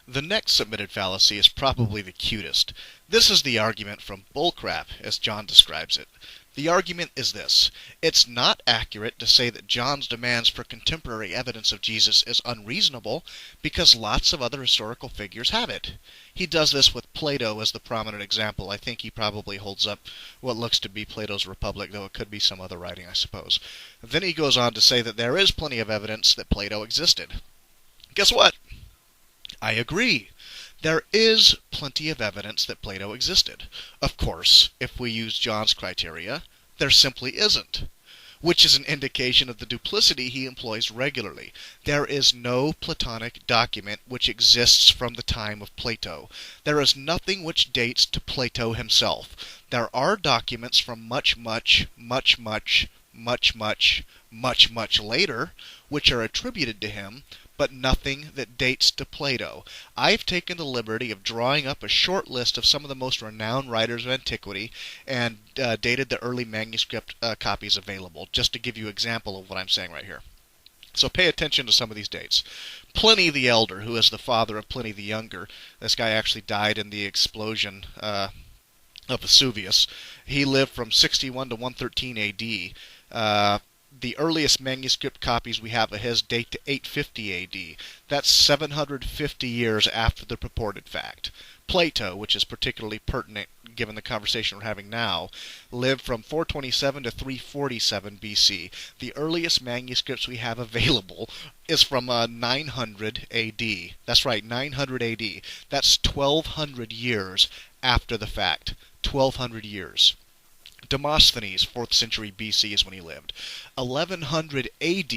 The next submitted fallacy is probably the cutest. This is the argument from bullcrap, as John describes it. The argument is this: it's not accurate to say that John's demands for contemporary evidence of Jesus is unreasonable, because lots of other historical figures have it. He does this with Plato as the prominent example. I think he probably holds up what looks to be Plato's Republic, though it could be some other writing, I suppose. Then he goes on to say that there is plenty of evidence that Plato existed. Guess what? I agree. There is plenty of evidence that Plato existed. Of course, if we use John's criteria, there simply isn't, which is an indication of the duplicity he employs regularly. There is no Platonic document which exists from the time of Plato. There is nothing which dates to Plato himself. There are documents from much later, which are attributed to him, but nothing that dates to Plato. I've taken the liberty of drawing up a short list of some of the most renowned writers of antiquity and dated the early manuscript copies available, just to give you an example of what I'm saying right here. So pay attention to some of these dates. Pliny the Elder, who is the father of Pliny the Younger, this guy actually died in the explosion of Vesuvius. He lived from 61 to 113 AD. The earliest manuscript copies we have of his date to 850 AD. That's 750 years after the purported fact. Plato, which is particularly pertinent given the conversation we're having now, lived from 427 to 347 BC. The earliest manuscripts we have available is from 900 AD. That's right, 900 AD. That's 1200 years after the fact. 1200 years. Demosthenes, 4th century BC is when he lived. 1100 AD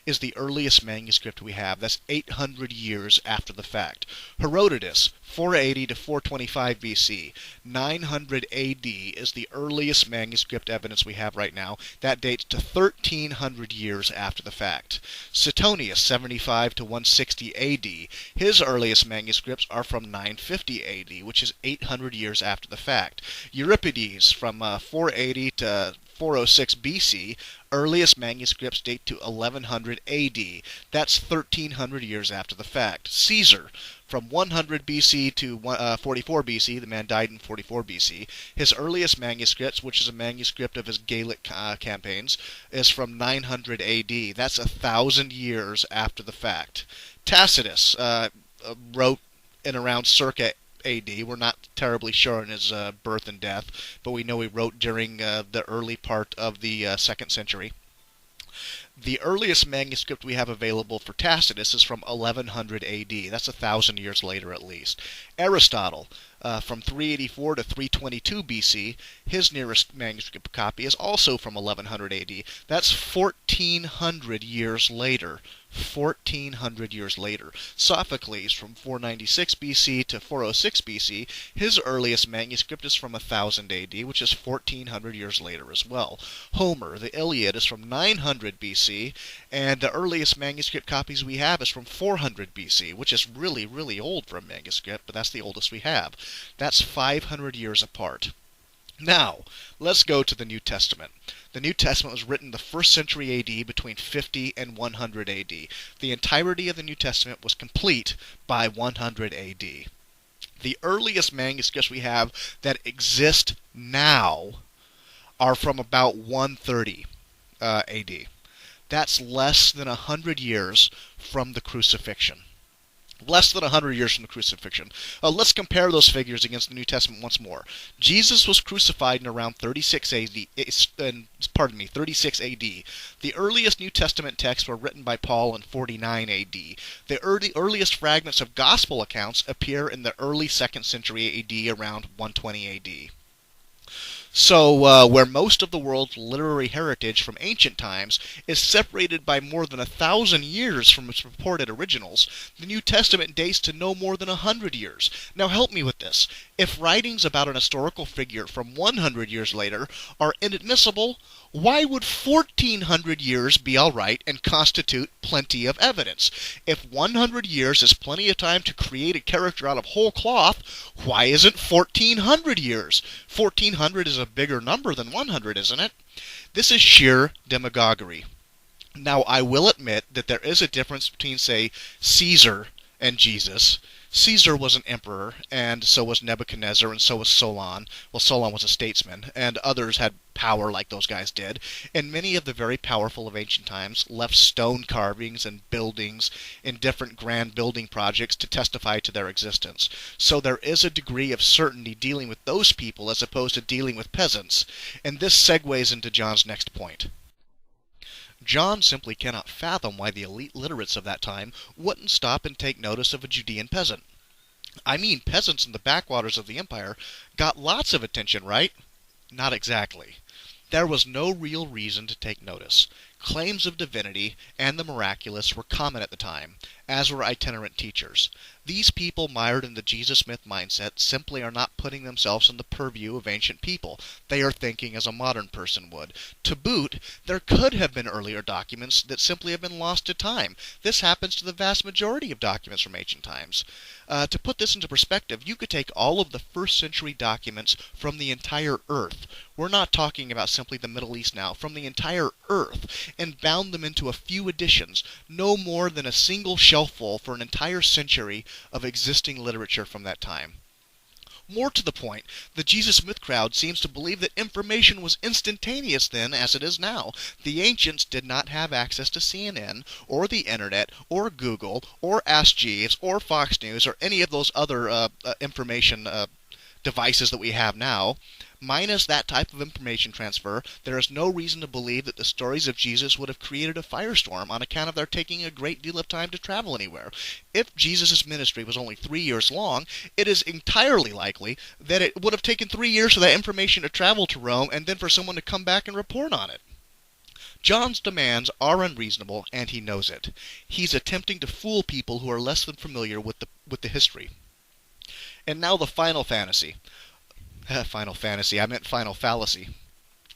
is the earliest manuscript we have. That's 800 years after the fact. Herodotus, 480 to 425 BC. 900 AD is the earliest manuscript evidence we have right now. That dates to 1300 years after the fact. Suetonius, 75 to 160 AD. His earliest manuscripts are from 950 AD, which is 800 years after the fact. Euripides, from 480 to 406 BC, earliest manuscripts date to 1100 AD. That's 1300 years after the fact. Caesar, from 100 BC to 44 BC, the man died in 44 BC. His earliest manuscripts, which is a manuscript of his Gallic campaigns, is from 900 AD. That's 1,000 years after the fact. Tacitus wrote in around circa AD. We're not terribly sure on his birth and death, but we know he wrote during the early part of the 2nd century. The earliest manuscript we have available for Tacitus is from 1100 AD. That's 1,000 years later at least. Aristotle, from 384 to 322 BC, his nearest manuscript copy is also from 1100 AD. That's 1400 years later. 1400 years later. Sophocles, from 496 BC to 406 BC, his earliest manuscript is from 1000 AD, which is 1400 years later as well. Homer, the Iliad, is from 900 BC, and the earliest manuscript copies we have is from 400 BC, which is really, really old for a manuscript, but that's the oldest we have. That's 500 years apart. Now, let's go to the New Testament. The New Testament was written the 1st century AD between 50 and 100 AD. The entirety of the New Testament was complete by 100 AD. The earliest manuscripts we have that exist now are from about 130 AD. That's less than 100 years from the crucifixion. Less than 100 years from the crucifixion. Let's compare those figures against the New Testament once more. Jesus was crucified in around 36 AD. 36 AD. The earliest New Testament texts were written by Paul in 49 AD. The earliest fragments of gospel accounts appear in the early 2nd century AD, around 120 AD. So, where most of the world's literary heritage from ancient times is separated by more than 1,000 years from its purported originals, the New Testament dates to no more than 100 years. Now help me with this. If writings about an historical figure from 100 years later are inadmissible, why would 1,400 years be alright and constitute plenty of evidence? If 100 years is plenty of time to create a character out of whole cloth, why isn't 1,400 years? 1,400 is a bigger number than 100, isn't it? This is sheer demagoguery. Now, I will admit that there is a difference between, say, Caesar and Jesus. Caesar was an emperor, and so was Nebuchadnezzar, and so was Solon. Well, Solon was a statesman, and others had power like those guys did. And many of the very powerful of ancient times left stone carvings and buildings in different grand building projects to testify to their existence. So there is a degree of certainty dealing with those people as opposed to dealing with peasants. And this segues into John's next point. John simply cannot fathom why the elite literates of that time wouldn't stop and take notice of a Judean peasant. I mean, peasants in the backwaters of the empire got lots of attention, right? Not exactly. There was no real reason to take notice. Claims of divinity and the miraculous were common at the time, as were itinerant teachers. These people mired in the Jesus myth mindset simply are not putting themselves in the purview of ancient people. They are thinking as a modern person would. To boot, there could have been earlier documents that simply have been lost to time. This happens to the vast majority of documents from ancient times. To put this into perspective, you could take all of the first century documents from the entire earth. We're not talking about simply the Middle East now, from the entire earth, and bound them into a few editions, no more than a single shelfful for an entire century of existing literature from that time. More to the point, the Jesus myth crowd seems to believe that information was instantaneous then as it is now. The ancients did not have access to CNN, or the Internet, or Google, or Ask Jeeves, or Fox News, or any of those other information devices that we have now. Minus that type of information transfer, there is no reason to believe that the stories of Jesus would have created a firestorm on account of their taking a great deal of time to travel anywhere. If Jesus' ministry was only 3 years long, it is entirely likely that it would have taken 3 years for that information to travel to Rome and then for someone to come back and report on it. John's demands are unreasonable, and he knows it. He's attempting to fool people who are less than familiar with the history. And now the final fantasy. Final fantasy, I meant final fallacy.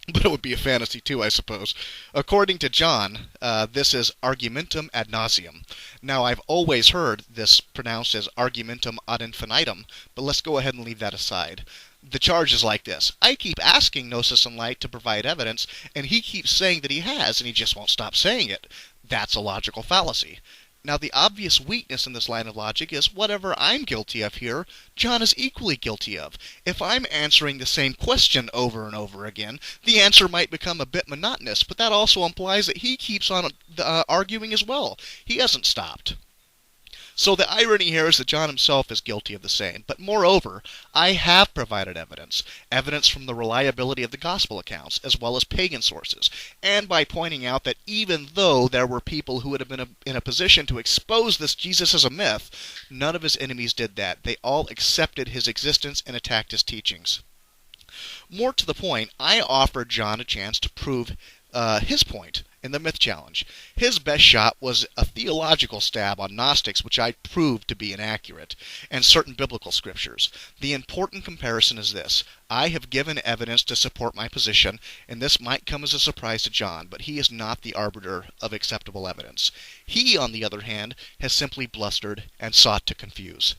But it would be a fantasy too, I suppose. According to John, this is argumentum ad nauseam. Now, I've always heard this pronounced as argumentum ad infinitum, but let's go ahead and leave that aside. The charge is like this. I keep asking Gnosis and Light to provide evidence, and he keeps saying that he has, and he just won't stop saying it. That's a logical fallacy. Now, the obvious weakness in this line of logic is whatever I'm guilty of here, John is equally guilty of. If I'm answering the same question over and over again, the answer might become a bit monotonous, but that also implies that he keeps on arguing as well. He hasn't stopped. So the irony here is that John himself is guilty of the same. But moreover, I have provided evidence. Evidence from the reliability of the gospel accounts, as well as pagan sources. And by pointing out that even though there were people who would have been in a position to expose this Jesus as a myth, none of his enemies did that. They all accepted his existence and attacked his teachings. More to the point, I offered John a chance to prove his point in the myth challenge. His best shot was a theological stab on Gnostics, which I proved to be inaccurate, and certain biblical scriptures. The important comparison is this. I have given evidence to support my position, and this might come as a surprise to John, but he is not the arbiter of acceptable evidence. He, on the other hand, has simply blustered and sought to confuse.